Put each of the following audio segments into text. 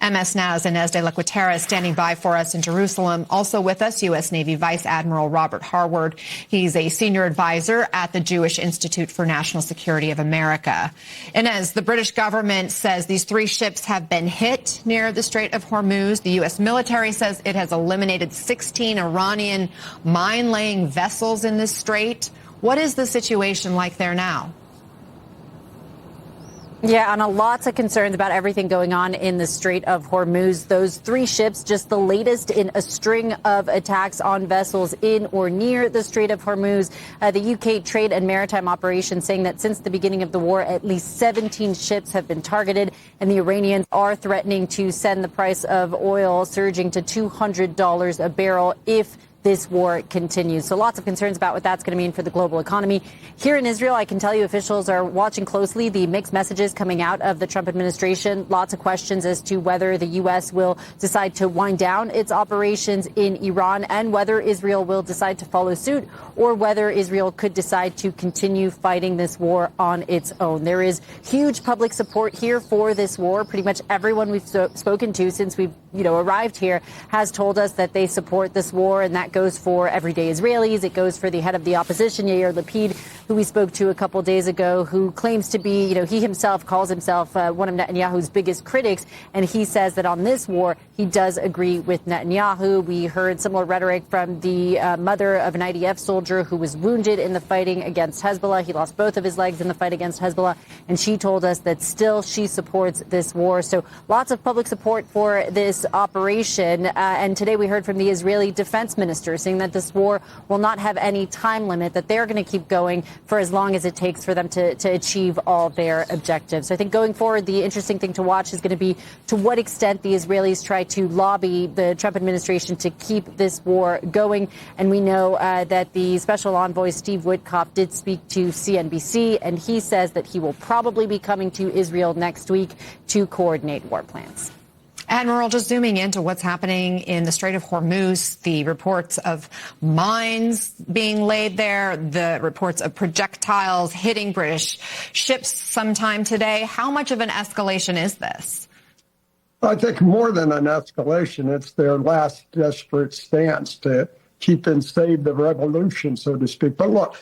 MS Now's Inez de la Cuetara is standing by for us in Jerusalem. Also with us, U.S. Navy Vice Admiral Robert Harward. He's a senior advisor at the Jewish Institute for National Security of America. Inez, the British government says these 3 ships have been hit near the Strait of Hormuz. The U.S. military says it has eliminated 16 Iranian mine-laying vessels in this strait. What is the situation like there now? Yeah, and lots of concerns about everything going on in the Strait of Hormuz. Those 3 ships, just the latest in a string of attacks on vessels in or near the Strait of Hormuz. The UK Trade and Maritime Operations saying that since the beginning of the war, at least 17 ships have been targeted, and the Iranians are threatening to send the price of oil surging to $200 a barrel if this war continues. So lots of concerns about what that's going to mean for the global economy. Here in Israel, I can tell you officials are watching closely the mixed messages coming out of the Trump administration. Lots of questions as to whether the U.S. will decide to wind down its operations in Iran and whether Israel will decide to follow suit or whether Israel could decide to continue fighting this war on its own. There is huge public support here for this war. Pretty much everyone we've spoken to since we've arrived here has told us that they support this war, and that goes for everyday Israelis. It goes for the head of the opposition, Yair Lapid, who we spoke to a couple days ago, who claims to be, he himself calls himself one of Netanyahu's biggest critics. And he says that on this war, he does agree with Netanyahu. We heard similar rhetoric from the mother of an IDF soldier who was wounded in the fighting against Hezbollah. He lost both of his legs in the fight against Hezbollah. And she told us that still she supports this war. So lots of public support for this operation. And today we heard from the Israeli defense minister saying that this war will not have any time limit, that they're going to keep going for as long as it takes for them to achieve all their objectives. So I think going forward, the interesting thing to watch is going to be to what extent the Israelis try to lobby the Trump administration to keep this war going. And we know that the special envoy, Steve Witkoff, did speak to CNBC, and he says that he will probably be coming to Israel next week to coordinate war plans. Admiral, just zooming into what's happening in the Strait of Hormuz, the reports of mines being laid there, the reports of projectiles hitting British ships sometime today. How much of an escalation is this? I think more than an escalation, it's their last desperate stance to keep and save the revolution, so to speak. But look,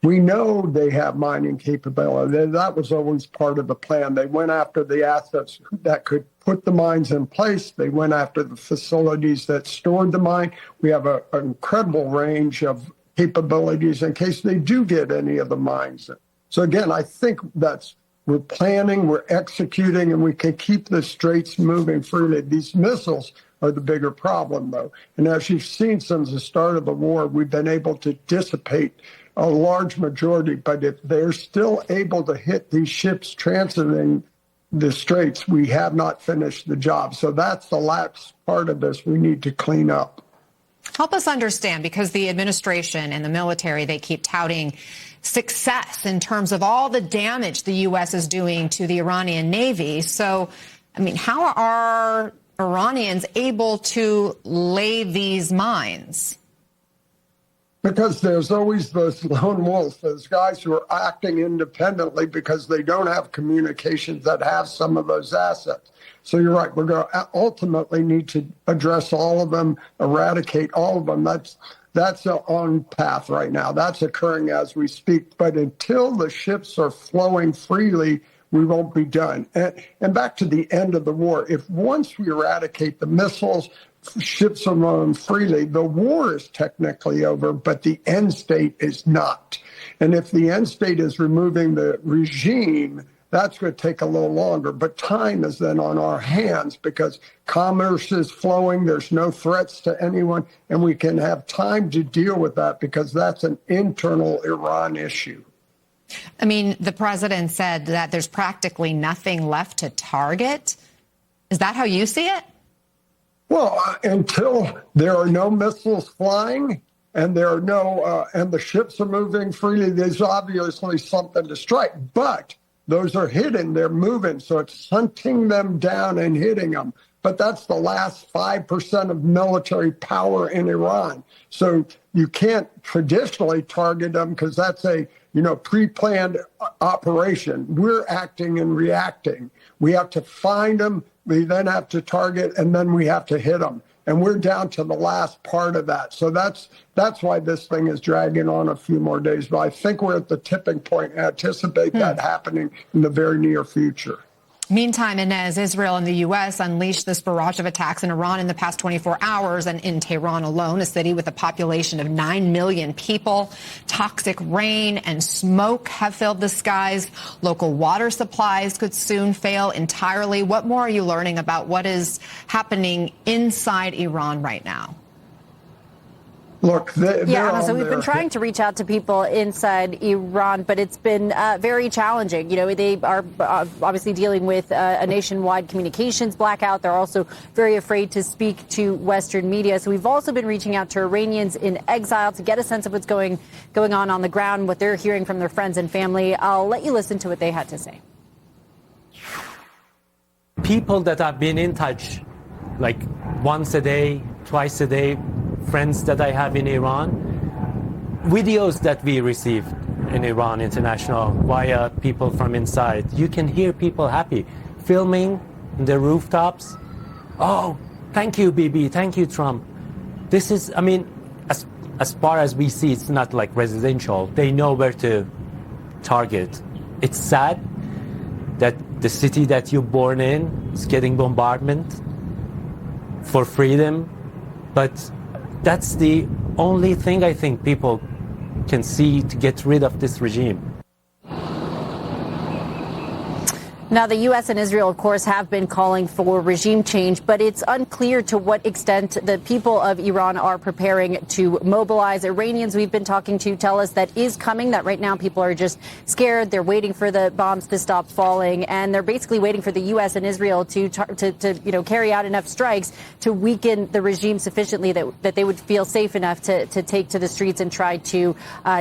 we know they have mining capability. That was always part of the plan. They went after the assets that could put the mines in place. They went after the facilities that stored the mine. We have an incredible range of capabilities in case they do get any of the mines. So again, I think we're planning, we're executing, and we can keep the straits moving freely. These missiles are the bigger problem, though. And as you've seen since the start of the war, we've been able to dissipate a large majority, but if they're still able to hit these ships transiting the straits, we have not finished the job. So that's the last part of this we need to clean up. Help us understand, because the administration and the military, they keep touting success in terms of all the damage the U.S. is doing to the Iranian Navy. So, I mean, how are Iranians able to lay these mines? Because there's always those lone wolves, those guys who are acting independently because they don't have communications that have some of those assets. So you're right. We're going to ultimately need to address all of them, eradicate all of them. That's on path right now. That's occurring as we speak. But until the ships are flowing freely, we won't be done. And back to the end of the war, if once we eradicate the missiles, ships are running freely, the war is technically over, but the end state is not. And if the end state is removing the regime, that's going to take a little longer. But time is then on our hands because commerce is flowing. There's no threats to anyone. And we can have time to deal with that because that's an internal Iran issue. I mean, the president said that there's practically nothing left to target. Is that how you see it? Well, until there are no missiles flying and there are and the ships are moving freely, there's obviously something to strike. But those are hidden, they're moving, so it's hunting them down and hitting them. But that's the last 5% of military power in Iran. So you can't traditionally target them because that's a pre-planned operation. We're acting and reacting. We have to find them. We then have to target, and then we have to hit them. And we're down to the last part of that. So that's why this thing is dragging on a few more days. But I think we're at the tipping point and anticipate that happening in the very near future. Meantime, Inez, Israel and the U.S. unleashed this barrage of attacks in Iran in the past 24 hours. And in Tehran alone, a city with a population of 9 million people, toxic rain and smoke have filled the skies. Local water supplies could soon fail entirely. What more are you learning about what is happening inside Iran right now? Look, so we've been trying to reach out to people inside Iran, but it's been very challenging. You know, they are obviously dealing with a nationwide communications blackout. They're also very afraid to speak to Western media. So we've also been reaching out to Iranians in exile to get a sense of what's going on the ground, what they're hearing from their friends and family. I'll let you listen to what they had to say. People that have been in touch, like once a day, twice a day, friends that I have in Iran, videos that we receive in Iran International via people from inside. You can hear people happy, filming the rooftops. Oh, thank you, Bibi. Thank you, Trump. This is, I mean, as far as we see, it's not like residential. They know where to target. It's sad that the city that you're born in is getting bombardment for freedom, but that's the only thing I think people can see to get rid of this regime. Now, the U.S. and Israel, of course, have been calling for regime change, but it's unclear to what extent the people of Iran are preparing to mobilize. Iranians we've been talking to tell us that is coming, that right now people are just scared. They're waiting for the bombs to stop falling, and they're basically waiting for the U.S. and Israel to carry out enough strikes to weaken the regime sufficiently that they would feel safe enough to take to the streets and try to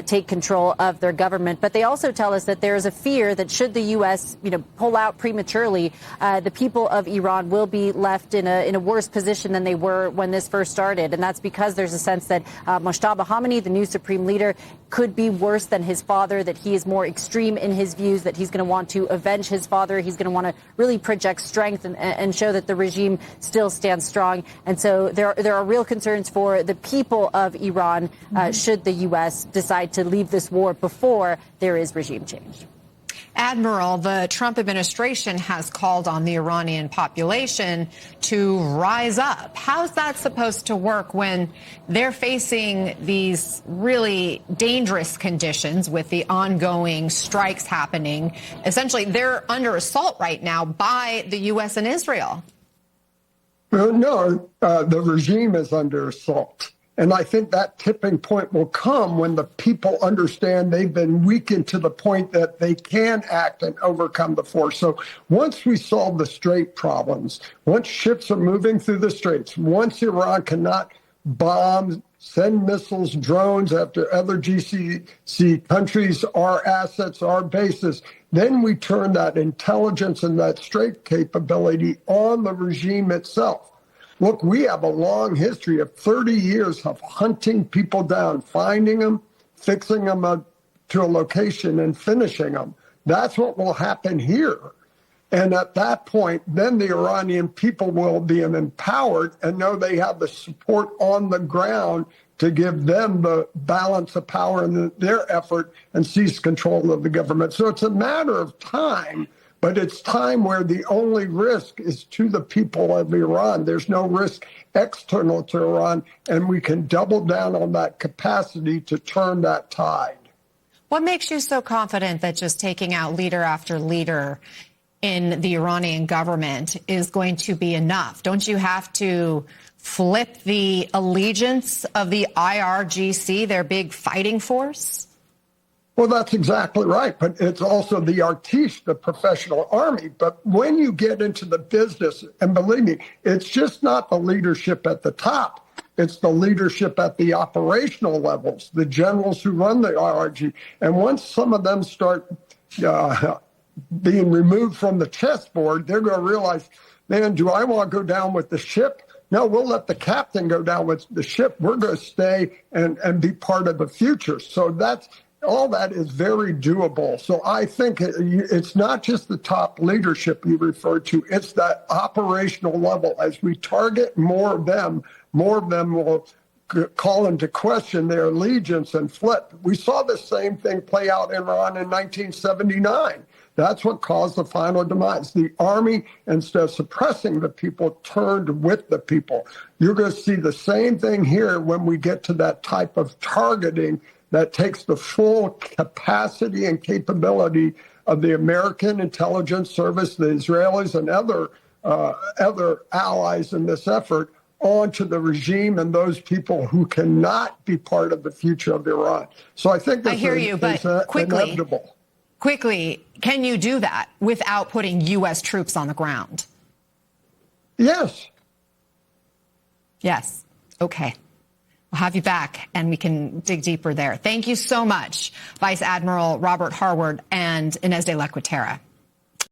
take control of their government. But they also tell us that there is a fear that should the U.S. pull out prematurely, the people of Iran will be left in a worse position than they were when this first started. And that's because there's a sense that Moshtaba Khamenei, the new supreme leader, could be worse than his father, that he is more extreme in his views, that he's going to want to avenge his father. He's going to want to really project strength and show that the regime still stands strong. And so there are real concerns for the people of Iran should the U.S. decide to leave this war before there is regime change. Admiral, the Trump administration has called on the Iranian population to rise up. How's that supposed to work when they're facing these really dangerous conditions with the ongoing strikes happening? Essentially, they're under assault right now by the U.S. and Israel. No, the regime is under assault. And I think that tipping point will come when the people understand they've been weakened to the point that they can act and overcome the force. So once we solve the Strait problems, once ships are moving through the Straits, once Iran cannot bomb, send missiles, drones after other GCC countries, our assets, our bases, then we turn that intelligence and that Strait capability on the regime itself. Look, we have a long history of 30 years of hunting people down, finding them, fixing them up to a location, and finishing them. That's what will happen here. And at that point, then the Iranian people will be empowered and know they have the support on the ground to give them the balance of power in their effort and seize control of the government. So it's a matter of time. But it's time where the only risk is to the people of Iran. There's no risk external to Iran, and we can double down on that capacity to turn that tide. What makes you so confident that just taking out leader after leader in the Iranian government is going to be enough? Don't you have to flip the allegiance of the IRGC, their big fighting force? Well, that's exactly right. But it's also the artiste, the professional army. But when you get into the business, and believe me, it's just not the leadership at the top. It's the leadership at the operational levels, the generals who run the IRG. And once some of them start being removed from the chessboard, they're going to realize, man, do I want to go down with the ship? No, we'll let the captain go down with the ship. We're going to stay and be part of the future. So that's all that is very doable. So I think it's not just the top leadership you refer to, it's that operational level. As we target more of them will call into question their allegiance and flip. We saw the same thing play out in Iran in 1979. That's what caused the final demise. The army, instead of suppressing the people, turned with the people. You're going to see the same thing here when we get to that type of targeting that takes the full capacity and capability of the American intelligence service, the Israelis, and other allies in this effort onto the regime and those people who cannot be part of the future of Iran. So I think this is inevitable. Quickly, can you do that without putting U.S. troops on the ground? Yes. Yes. Okay. We'll have you back and we can dig deeper there. Thank you so much, Vice Admiral Robert Harward and Inés de la Cuetara.